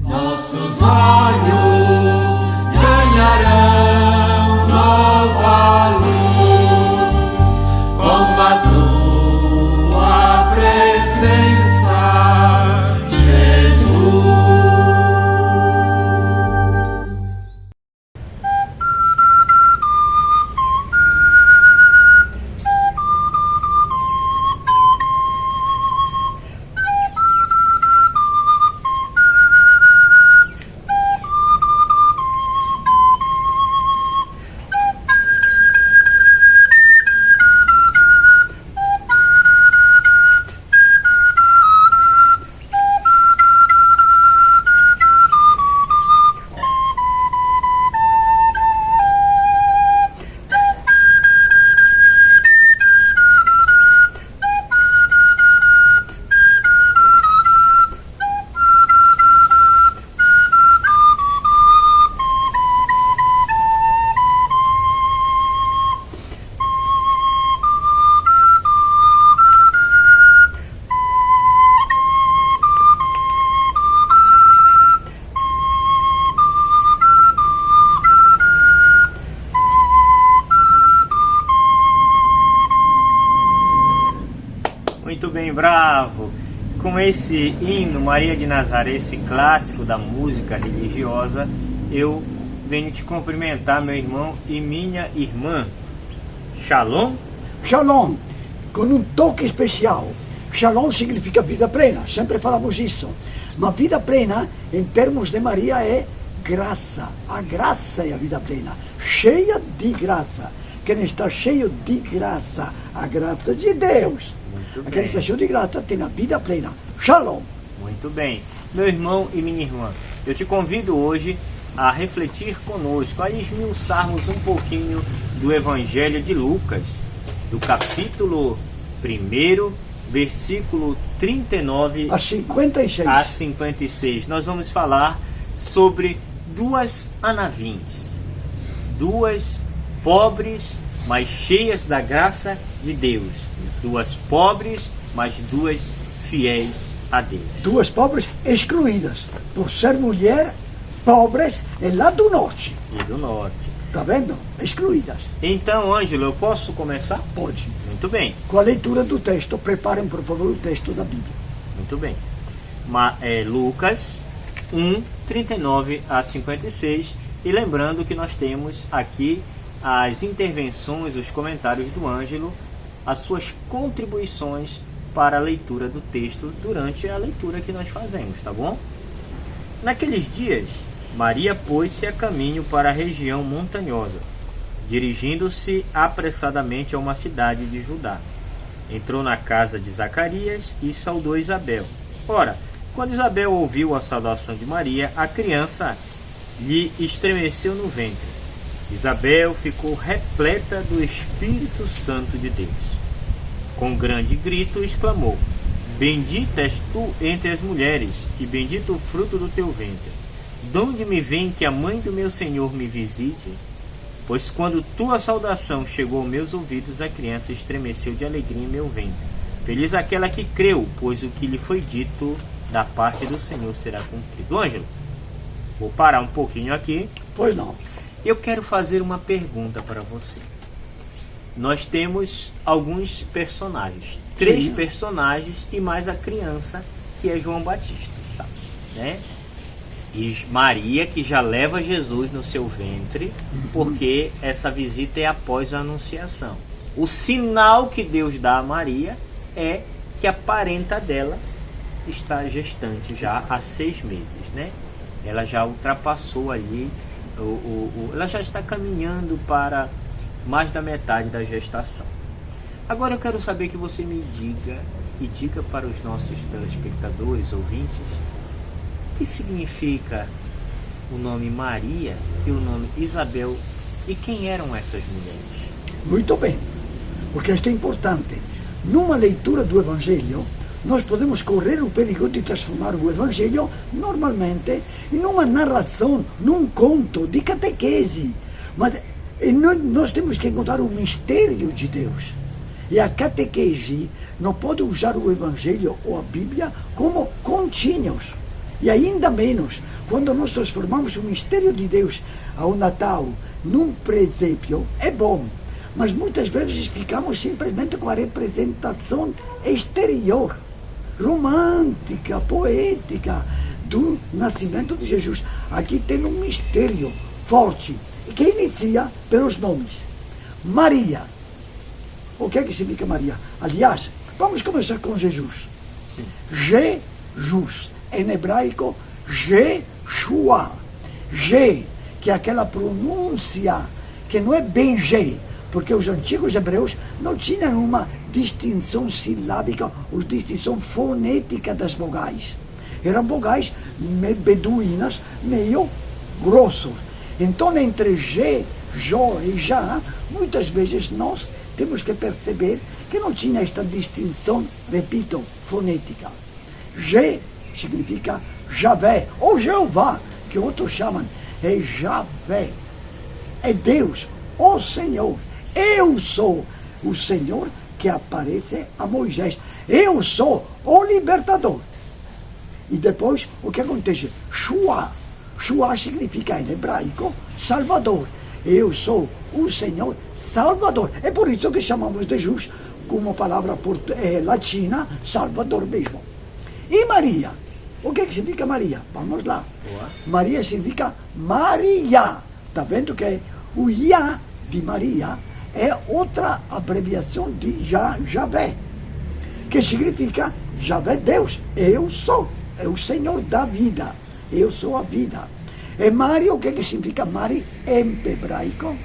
Nossos olhos ganharão nova luz com a tua presença, Jesus. Muito bem, bravo! Com esse hino Maria de Nazaré, esse clássico da música religiosa, eu venho te cumprimentar, meu irmão e minha irmã. Shalom? Shalom, com um toque especial. Shalom significa vida plena, sempre falamos isso. Mas vida plena, em termos de Maria, é graça. A graça é a vida plena, cheia de graça. Quem está cheio de graça, a graça de Deus. Quem está cheio de graça tem a vida plena. Shalom. Muito bem. Meu irmão e minha irmã, eu te convido hoje a refletir conosco, a esmiuçarmos um pouquinho do Evangelho de Lucas, do capítulo 1, versículo 39 a 56. A 56. Nós vamos falar sobre duas anavins, duas pobres, mas cheias da graça de Deus. Duas pobres, mas duas fiéis a Deus. Duas pobres excluídas, por ser mulher, pobres é lá do norte. E do norte. Tá vendo? Excluídas. Então, Ângelo, eu posso começar? Pode. Muito bem. Com a leitura do texto, preparem, por favor, o texto da Bíblia. Muito bem. Lucas 1, 39 a 56. E lembrando que nós temos aqui as intervenções, os comentários do Ângelo, as suas contribuições para a leitura do texto durante a leitura que nós fazemos, tá bom? Naqueles dias, Maria pôs-se a caminho para a região montanhosa, dirigindo-se apressadamente a uma cidade de Judá. Entrou na casa de Zacarias e saudou Isabel. Ora, quando Isabel ouviu a saudação de Maria, a criança lhe estremeceu no ventre. Isabel ficou repleta do Espírito Santo de Deus. Com grande grito exclamou: Bendita és tu entre as mulheres, e bendito o fruto do teu ventre. De onde me vem que a mãe do meu Senhor me visite? Pois quando tua saudação chegou aos meus ouvidos, a criança estremeceu de alegria em meu ventre. Feliz aquela que creu, pois o que lhe foi dito da parte do Senhor será cumprido. Ângelo, vou parar um pouquinho aqui. Pois não. Eu quero fazer uma pergunta para você. Nós temos alguns personagens, 3 personagens e mais a criança, que é João Batista, tá? Né? E Maria, que já leva Jesus no seu ventre, porque essa visita é após a anunciação. O sinal que Deus dá a Maria é que a parenta dela está gestante já há 6 meses, né? Ela já ultrapassou ali, ela já está caminhando para mais da metade da gestação. Agora eu quero saber que você me diga e diga para os nossos telespectadores, ouvintes, o que significa o nome Maria e o nome Isabel e quem eram essas mulheres? Muito bem, porque isto é importante. Numa leitura do Evangelho, nós podemos correr o perigo de transformar o Evangelho normalmente em uma narração, num conto de catequese. Mas nós temos que encontrar o mistério de Deus. E a catequese não pode usar o Evangelho ou a Bíblia como contínuos. E ainda menos Quando nós transformamos o mistério de Deus ao Natal num presépio, é bom. Mas muitas vezes ficamos simplesmente com a representação exterior, romântica, poética, do nascimento de Jesus. Aqui tem um mistério forte, que inicia pelos nomes. Maria. O que é que significa Maria? Aliás, vamos começar com Jesus. Jesus, em hebraico, Jeshua. Je, que é aquela pronúncia que não é bem Je, porque os antigos hebreus não tinham uma distinção silábica ou distinção fonética das vogais. Eram vogais beduínas, meio grossos. Então, entre Je, Jo e Já, muitas vezes nós temos que perceber que não tinha esta distinção, repito, fonética. Je significa Javé, ou Jeová, que outros chamam, é Javé. É Deus, o Senhor. Eu sou o Senhor que aparece a Moisés. Eu sou o libertador. E depois, o que acontece? Shua. Shua significa em hebraico Salvador. Eu sou o Senhor Salvador. É por isso que chamamos de Jesus, com uma palavra latina, Salvador mesmo. E Maria? O que significa Maria? Vamos lá. Boa. Maria significa Maria. Está vendo que o Yah de Maria é outra abreviação de Javé, que significa Javé Deus. Eu sou. É o Senhor da vida. Eu sou a vida. E Maria, o que significa Mari em hebraico?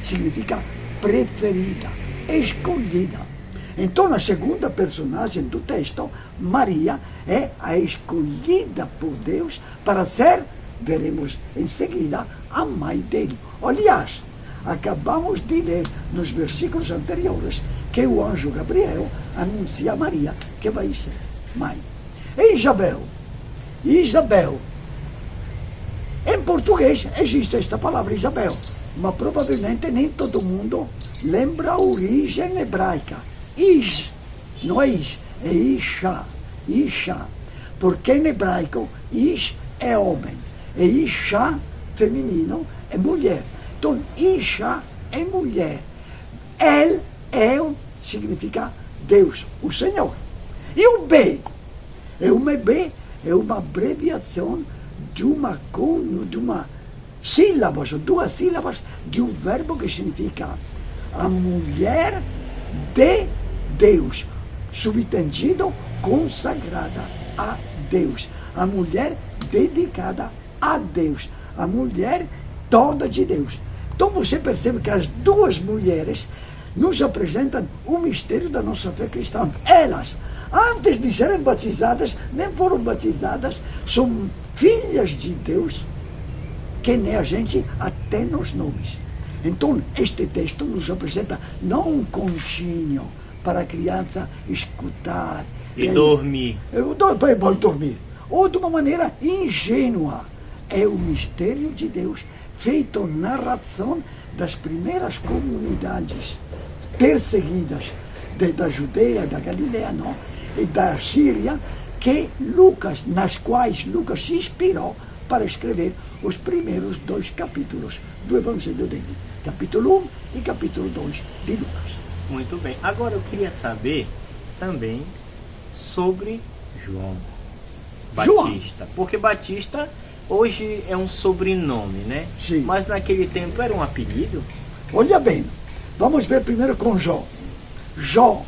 Significa preferida, escolhida. Então, a segunda personagem do texto, Maria, é a escolhida por Deus para ser, veremos em seguida, a mãe dele. Aliás, acabamos de ler nos versículos anteriores que o anjo Gabriel anuncia a Maria que vai ser mãe. E Isabel, em português existe esta palavra Isabel, mas provavelmente nem todo mundo lembra a origem hebraica. Ish, não é Ish, é Isha, Isha, porque em hebraico Ish é homem, e Isha, feminino, é mulher. Então Isha é mulher. El significa Deus, o Senhor. E o B é uma abreviação de uma sílaba, ou duas sílabas, de um verbo que significa a mulher de Deus, subentendido, consagrada a Deus, a mulher dedicada a Deus, a mulher toda de Deus. Então você percebe que as duas mulheres nos apresentam o mistério da nossa fé cristã. Elas, antes de serem batizadas, nem foram batizadas, são filhas de Deus, que nem a gente até nos nomes. Então, este texto nos apresenta não um conchinho para a criança escutar E dormir. Vai dormir. Ou de uma maneira ingênua. É o mistério de Deus, feito narração das primeiras comunidades perseguidas da Judeia, da Galileia, não? E da Síria, nas quais Lucas se inspirou para escrever os primeiros 2 capítulos do Evangelho dele. Capítulo 1 e capítulo 2 de Lucas. Muito bem. Agora eu queria saber também sobre João Batista. Porque Batista hoje é um sobrenome, né? Sim. Mas naquele tempo era um apelido. Olha bem, vamos ver primeiro com Jó. Jó,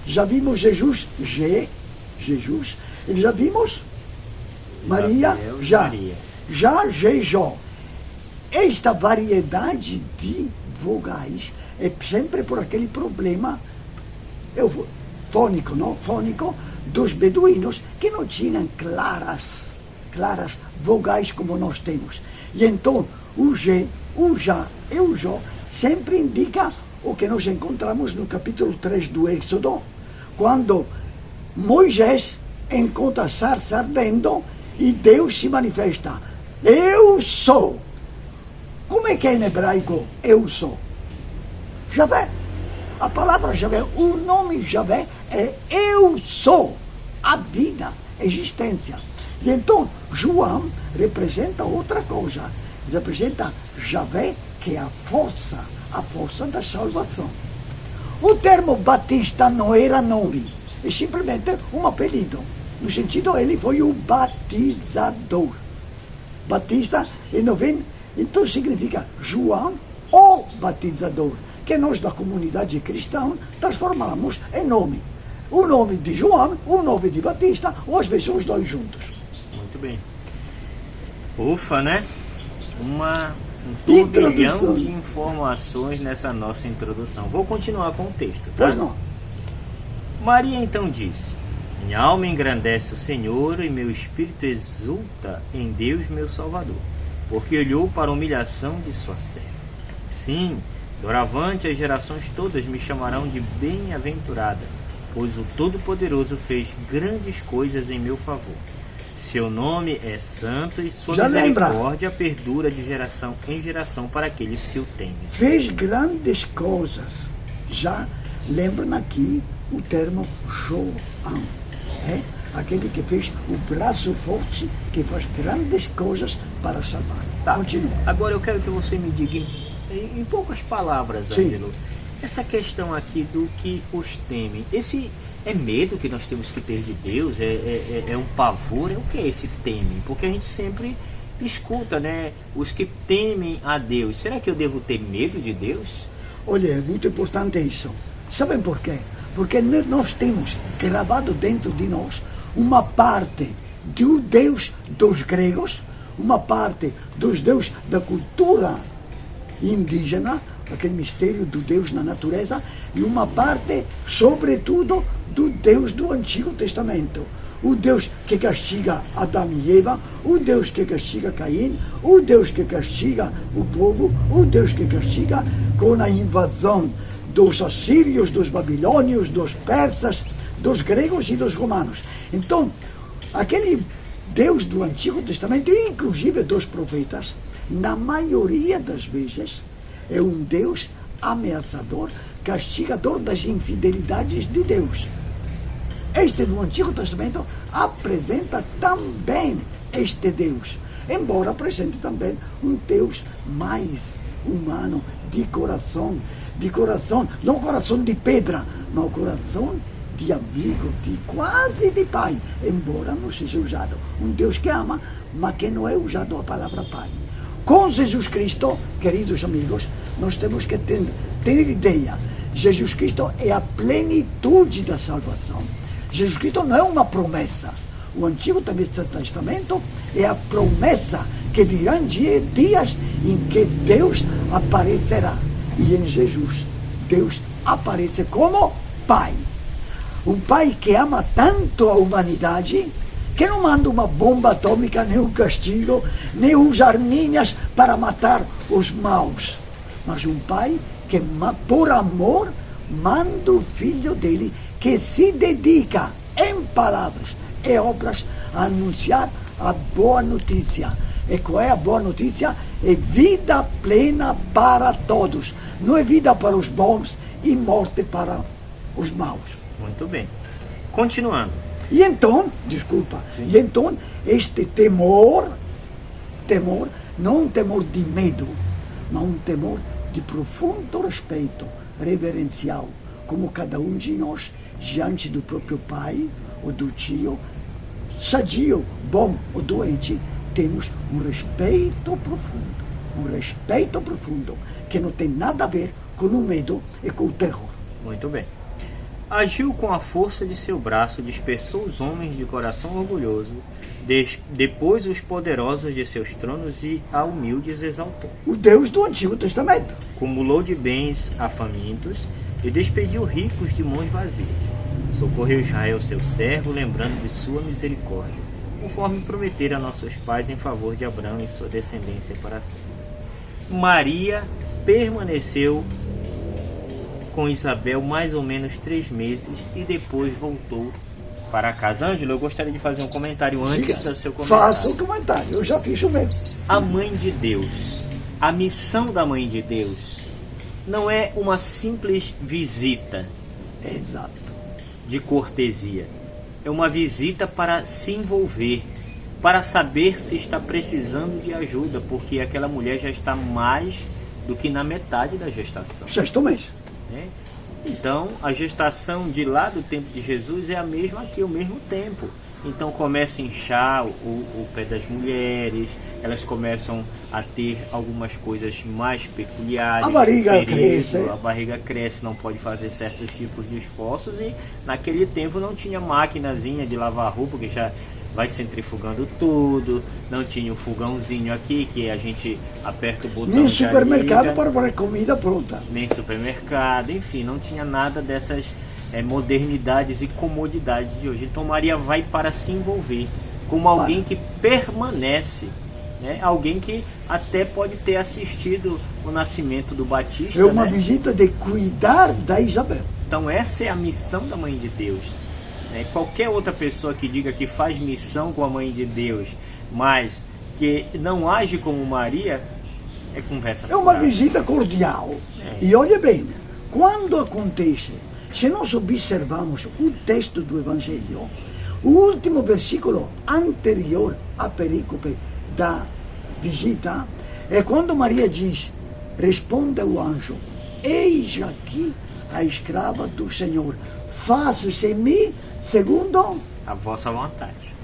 já vimos Jesus, Jesus, e já vimos Maria, Deus, já. Maria. Já, Jó. Esta variedade de vogais é sempre por aquele problema fônico, não? Fônico dos beduínos, que não tinham claras vogais como nós temos. E então o G, o Já e o Jó sempre indica o que nós encontramos no capítulo 3 do Êxodo, quando Moisés encontra a sarça ardendo e Deus se manifesta. Eu sou. Como é que é em hebraico eu sou? Javé. A palavra Javé, o nome Javé é eu sou, a vida, a existência. E então, João representa outra coisa. Representa Javé, que é a força da salvação. O termo Batista não era nome, é simplesmente um apelido. No sentido, ele foi o batizador. Batista, e não vem, então significa João, o batizador, que nós da comunidade cristã transformamos em nome. O nome de João, o nome de Batista, ou às vezes os dois juntos. Muito bem. Ufa, né? Um turbilhão de informações nessa nossa introdução. Vou continuar com o texto, tá? Pois não. Maria então disse: minha alma engrandece o Senhor e meu espírito exulta em Deus meu Salvador, porque olhou para a humilhação de sua serva. Sim, doravante as gerações todas me chamarão de bem-aventurada, pois o Todo-Poderoso fez grandes coisas em meu favor. Seu nome é santo e sua misericórdia perdura de geração em geração para aqueles que o temem. Fez grandes coisas. Já lembram aqui o termo João. É aquele que fez o braço forte, que faz grandes coisas para salvar. Tá. Continua. Agora eu quero que você me diga em poucas palavras, Sim. Ângelo, essa questão aqui do que os temem. Esse é medo que nós temos que ter de Deus? É um pavor? É o que é esse temem? Porque a gente sempre escuta, né? Os que temem a Deus. Será que eu devo ter medo de Deus? Olha, é muito importante isso. Sabem por quê? Porque nós temos gravado dentro de nós uma parte do Deus dos gregos, uma parte dos deuses da cultura indígena, aquele mistério do Deus na natureza, e uma parte, sobretudo, do Deus do Antigo Testamento. O Deus que castiga Adão e Eva, o Deus que castiga Caim, o Deus que castiga o povo, o Deus que castiga com a invasão dos assírios, dos babilônios, dos persas, dos gregos e dos romanos. Então, aquele Deus do Antigo Testamento, inclusive dos profetas, na maioria das vezes, é um Deus ameaçador, castigador das infidelidades de Deus. Este do Antigo Testamento apresenta também este Deus, embora apresente também um Deus mais humano, de coração, não coração de pedra, mas coração de amigo, de quase de pai, embora não seja usado. Um Deus que ama, mas que não é usado a palavra pai. Com Jesus Cristo, queridos amigos, nós temos que ter ideia. Jesus Cristo é a plenitude da salvação. Jesus Cristo não é uma promessa. O Antigo Testamento é a promessa que virão dias em que Deus aparecerá. E em Jesus, Deus aparece como Pai. Um Pai que ama tanto a humanidade, que não manda uma bomba atômica, nem um castigo, nem usa arminhas para matar os maus. Mas um Pai que, por amor, manda o Filho dele, que se dedica em palavras e obras a anunciar a boa notícia. E qual é a boa notícia? É vida plena para todos. Não é vida para os bons e morte para os maus. Muito bem. Continuando. E então, e então este temor, não um temor de medo, mas um temor de profundo respeito, reverencial, como cada um de nós, diante do próprio pai ou do tio, sadio, bom ou doente, temos um respeito profundo, que não tem nada a ver com o medo e com o terror. Muito bem. Agiu com a força de seu braço, dispersou os homens de coração orgulhoso, depois os poderosos de seus tronos e a humildes exaltou. O Deus do Antigo Testamento. Cumulou de bens a famintos e despediu ricos de mãos vazias. Socorreu Israel, seu servo, lembrando de sua misericórdia, conforme prometera a nossos pais em favor de Abraão e sua descendência para sempre. Maria permaneceu com Isabel mais ou menos 3 meses e depois voltou para casa. Ângelo, eu gostaria de fazer um comentário antes do seu comentário. Faça o comentário, eu já fiz o meu. A Mãe de Deus, a missão da Mãe de Deus não é uma simples visita. Exato. De cortesia. É uma visita para se envolver, para saber se está precisando de ajuda, porque aquela mulher já está mais do que na metade da gestação. 6º mês. Né? Então, a gestação de lá do tempo de Jesus é a mesma aqui, o mesmo tempo. Então começa a inchar o pé das mulheres, elas começam a ter algumas coisas mais peculiares. A barriga cresce. A barriga cresce, não pode fazer certos tipos de esforços, e naquele tempo não tinha maquinazinha de lavar roupa, que já vai centrifugando tudo, não tinha o fogãozinho aqui, que a gente aperta o botão. Nem e já supermercado liga, para pôr comida pronta. nem supermercado, enfim, não tinha nada dessas modernidades e comodidades de hoje. Então Maria vai para se envolver como alguém que permanece, né? Alguém que até pode ter assistido o nascimento do Batista. É uma né? visita de cuidar da Isabel. Então essa é a missão da Mãe de Deus. Qualquer outra pessoa que diga que faz missão com a Mãe de Deus, mas que não age como Maria, é conversa É uma furada. visita cordial. É. E olha bem, quando acontece, se nós observarmos o texto do Evangelho, o último versículo anterior à perícope da visita, é quando Maria diz, responde o anjo, eis aqui a escrava do Senhor, faça-se em mim segundo A vossa vontade.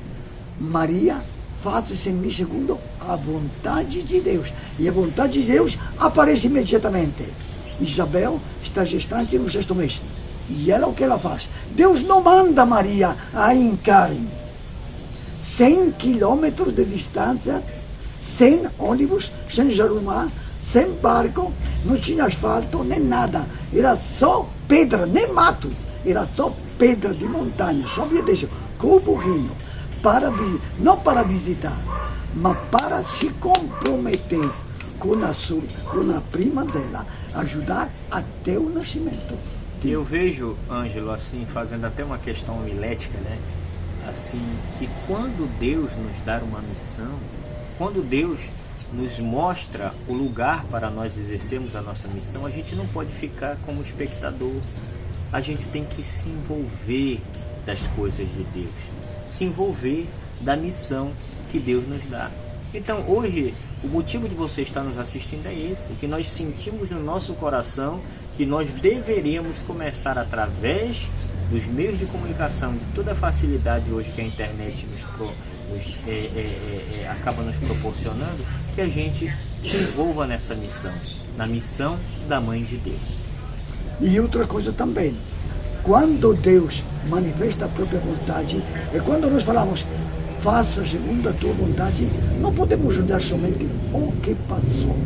Maria, faça-se em mim segundo a vontade de Deus. E a vontade de Deus aparece imediatamente. Isabel está gestante no 6º mês. E ela, o que ela faz? Deus não manda Maria a Incarem. 100 quilômetros de distância, sem ônibus, sem jarumá, sem barco, não tinha asfalto, nem nada. Era só pedra, nem mato. Era só pedra de montanha, só havia deixado com o burrinho, não para visitar, mas para se comprometer com a prima dela, ajudar até o nascimento. Eu vejo, Ângelo, assim, fazendo até uma questão homilética, né? Assim, que quando Deus nos dá uma missão, quando Deus nos mostra o lugar para nós exercermos a nossa missão, a gente não pode ficar como espectador. A gente tem que se envolver das coisas de Deus, se envolver da missão que Deus nos dá. Então, hoje, o motivo de você estar nos assistindo é esse, que nós sentimos no nosso coração que nós deveríamos começar através dos meios de comunicação, de toda a facilidade hoje que a internet acaba nos proporcionando, que a gente se envolva nessa missão, na missão da Mãe de Deus. E outra coisa também, quando Deus manifesta a própria vontade, é quando nós falamos, faça segundo a tua vontade, não podemos olhar somente o que passou,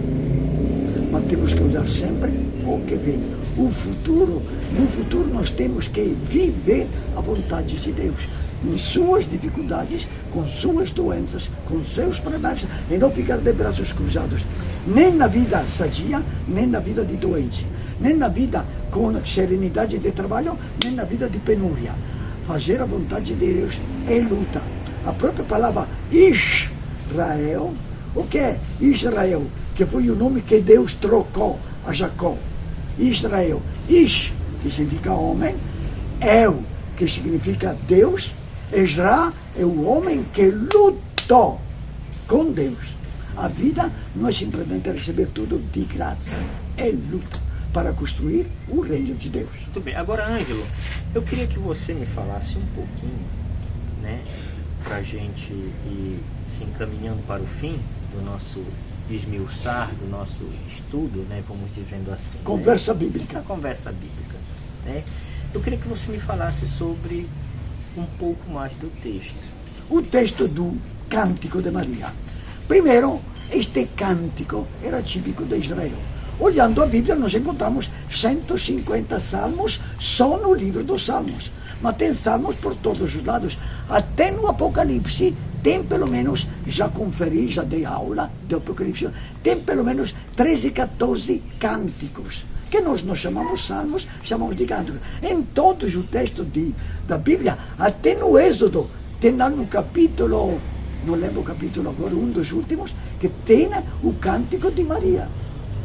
mas temos que olhar sempre o que vem. No futuro nós temos que viver a vontade de Deus, em suas dificuldades, com suas doenças, com seus problemas, e não ficar de braços cruzados, nem na vida sadia, nem na vida de doente, nem na vida com serenidade de trabalho, nem na vida de penúria. Fazer a vontade de Deus é luta. A própria palavra Israel, o que é Israel? Que foi o nome que Deus trocou a Jacó. Israel, Ish, que significa homem, El, que significa Deus, Esra é o homem que lutou com Deus. A vida não é simplesmente receber tudo de graça, é luta para construir o reino de Deus. Muito bem. Agora, Ângelo, eu queria que você me falasse um pouquinho, né, para a gente ir se encaminhando para o fim do nosso esmiuçar, do nosso estudo, né, vamos dizendo assim. Conversa né? bíblica. Essa conversa bíblica. Né? Eu queria que você me falasse sobre um pouco mais do texto. O texto do Cântico de Maria. Primeiro, este cântico era típico de Israel. Olhando a Bíblia, nós encontramos 150 salmos só no livro dos Salmos. Mas tem salmos por todos os lados. Até no Apocalipse tem pelo menos, já conferi, já dei aula de Apocalipse, tem pelo menos 13, 14 cânticos, que nós não chamamos salmos, chamamos de cânticos. Em todos os textos da Bíblia, até no Êxodo, tem lá no capítulo, não lembro o capítulo agora, um dos últimos, que tem o cântico de Maria,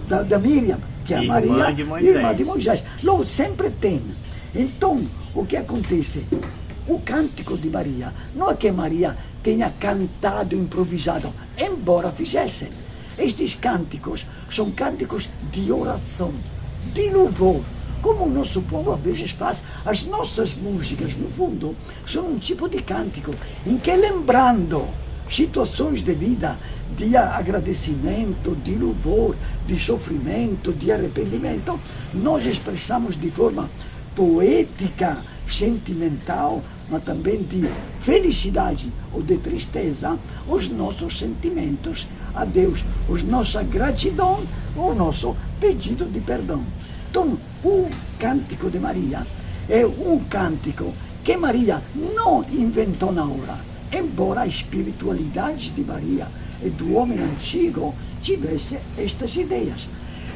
da Miriam, que é a Maria, irmã de Moisés. Logo, sempre tem. Então, o que acontece? O cântico de Maria, não é que Maria tenha cantado, improvisado, embora fizessem. Estes cânticos são cânticos de oração, de louvor, como o nosso povo às vezes faz. As nossas músicas, no fundo, são um tipo de cântico em que, lembrando situações de vida, de agradecimento, de louvor, de sofrimento, de arrependimento, nós expressamos de forma poética, sentimental, mas também de felicidade ou de tristeza, os nossos sentimentos a Deus, a nossa gratidão, o nosso pedido de perdão. Então, o Cântico de Maria é um cântico que Maria não inventou na hora, embora a espiritualidade de Maria e do homem antigo tivesse estas ideias.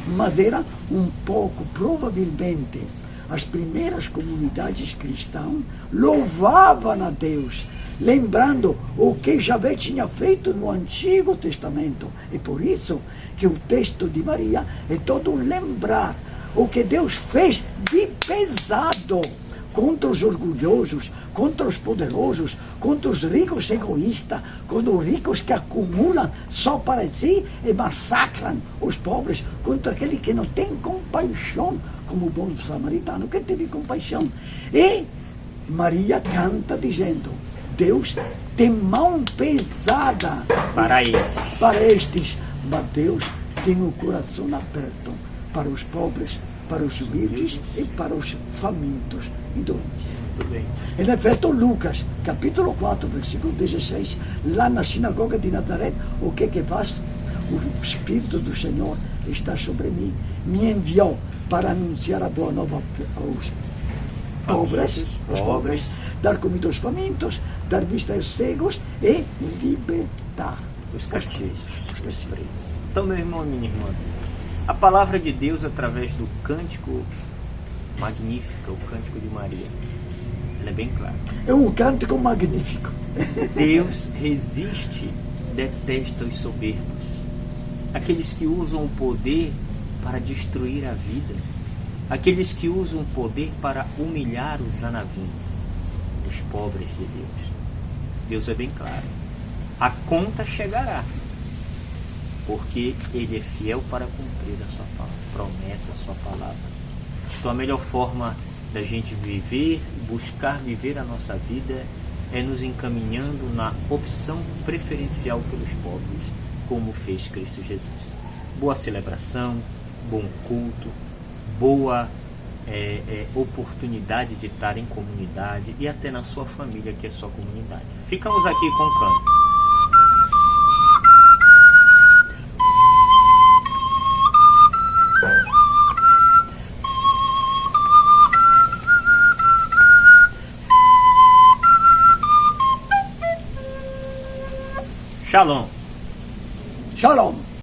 Mas era um pouco, provavelmente, as primeiras comunidades cristãs louvavam a Deus, lembrando o que Javé tinha feito no Antigo Testamento. E por isso que o texto de Maria é todo um lembrar o que Deus fez de pesado contra os orgulhosos, contra os poderosos, contra os ricos egoístas, contra os ricos que acumulam só para si e massacram os pobres, contra aquele que não tem compaixão, como o bom samaritano que teve compaixão. E Maria canta dizendo: Deus tem mão pesada para estes, mas Deus tem um coração aberto para os pobres, para os humildes e para os famintos e doentes. Em efeito, Lucas, capítulo 4, versículo 16, lá na sinagoga de Nazaré, o que faz? O Espírito do Senhor está sobre mim, me enviou para anunciar a boa nova aos pobres, dar comida aos famintos, dar vista aos cegos e libertar os cativos. Então, meu irmão e minha irmã, a palavra de Deus, através do cântico magnífico, o cântico de Maria, ela é bem clara. É um cântico magnífico. Deus resiste, detesta os soberbos, aqueles que usam o poder para destruir a vida, aqueles que usam o poder para humilhar os anavins, os pobres de Deus. Deus é bem claro. A conta chegará, porque Ele é fiel para cumprir a sua promessa, a sua palavra. Então, a melhor forma da gente viver, buscar viver a nossa vida, é nos encaminhando na opção preferencial pelos pobres, como fez Cristo Jesus. Boa celebração, bom culto, boa oportunidade de estar em comunidade e até na sua família, que é sua comunidade. Ficamos aqui com o canto. Shalom. Shalom.